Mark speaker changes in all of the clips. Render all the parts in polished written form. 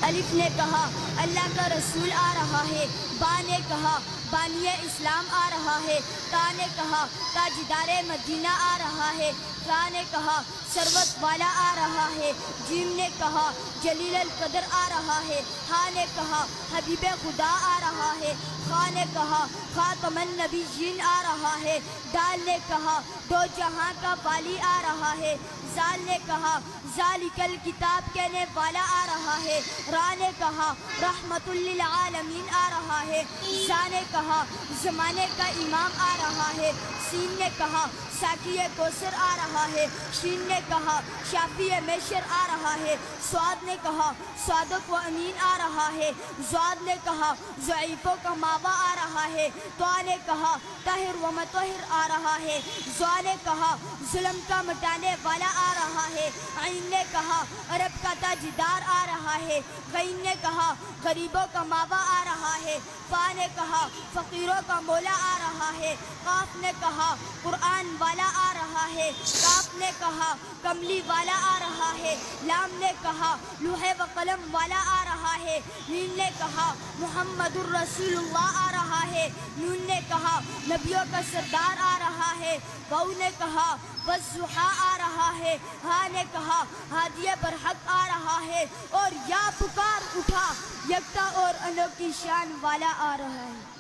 Speaker 1: الف نے کہا اللہ کا رسول آ رہا ہے، با نے کہا بانی اسلام آ رہا ہے، تا نے کہا تاجدار مدینہ آ رہا ہے، را نے کہا ثروت والا آ رہا ہے، جیم نے کہا جلیل القدر آ رہا ہے، ہا نے کہا حبیب خدا آ رہا ہے، خا نے کہا خاتم النبیین آ رہا ہے، دال نے کہا دو جہاں کا والی آ رہا ہے، زال نے کہا ذالک الکتاب کہنے والا آ رہا ہے، را نے کہا رحمت للعالمین آ رہا ہے، زا نے کہا زمانے کا امام آ رہا ہے، سین نے کہا ساقی کوثر آ رہا ہے، شین نے کہا شافی میشر آ رہا ہے، سواد نے کہا صادق و امین آ رہا ہے، زواد نے کہا ضعیفوں کا ماوا آ رہا ہے، طا نے کہا طاہر و مطہر آ رہا ہے، زوا نے کہا ظلم کا مٹانے والا آ رہا ہے، عین نے کہا عرب کا تاجدار آ رہا ہے، غین نے کہا غریبوں کا ماوا آ رہا ہے، فا نے کہا فقیروں کا مولا آ رہا ہے، قاف نے کہا قرآن والا آ رہا ہے، کاف نے کہا کملی والا آ رہا ہے، لام نے کہا لوح و قلم والا آ رہا ہے، میم نے کہا محمد الرسول اللہ آ رہا ہے، نون نے کہا نبیوں کا سردار آ رہا ہے، واو نے کہا والضحیٰ آ رہا ہے، ہا نے کہا ہادی برحق آ رہا ہے، اور یا پکار اٹھا یکتا اور انوکھی شان والا آ رہا ہے۔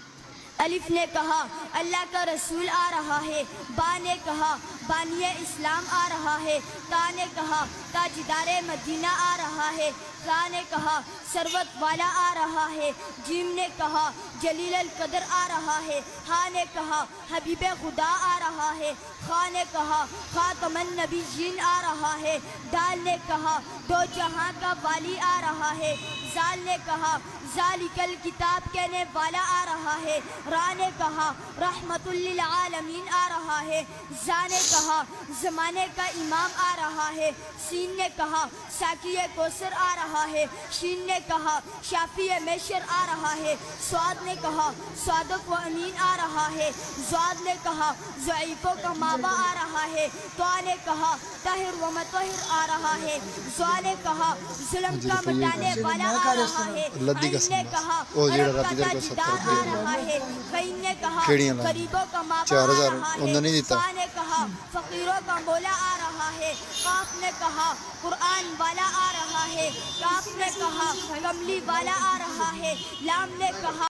Speaker 1: الف نے کہا اللہ کا رسول آ رہا ہے، با نے کہا بانی اسلام آ رہا ہے، تا نے کہا تاجدار مدینہ آ رہا ہے، را نے کہا ثروت والا آ رہا ہے، جیم نے کہا جلیل القدر آ رہا ہے، ہا نے کہا حبیب خدا آ رہا ہے، خا نے کہا خاتم النبیین آ رہا ہے، دال نے کہا دو جہاں کا والی آ رہا ہے، زال نے کہا ذالک الکتاب کہنے والا آ رہا ہے، را نے کہا رحمت للعالمین آ رہا ہے، زا نے کہا زمانے کا امام آ رہا ہے، سین نے کہا ساقی کوثر آ رہا ہے، شین نے کہا شافی میشر آ رہا ہے، سواد نے کہا صادق و امین آ رہا ہے، زواد نے کہا ضعیفوں کا ماوا آ رہا ہے، طا نے کہا طاہر و مطہر آ رہا ہے، زوا نے کہا ظلم کا مٹانے والا آ رہا ہے، عین نے کہا عرب کا تاجدار آ رہا ہے، غین نے کہا غریبوں کا ماوا آ رہا ہے، فا نے کہا فقیروں کا مولا آ رہا ہے، قاف نے کہا قرآن والا آ رہا ہے، کاف نے کہا کملی والا آ رہا ہے، لام نے کہا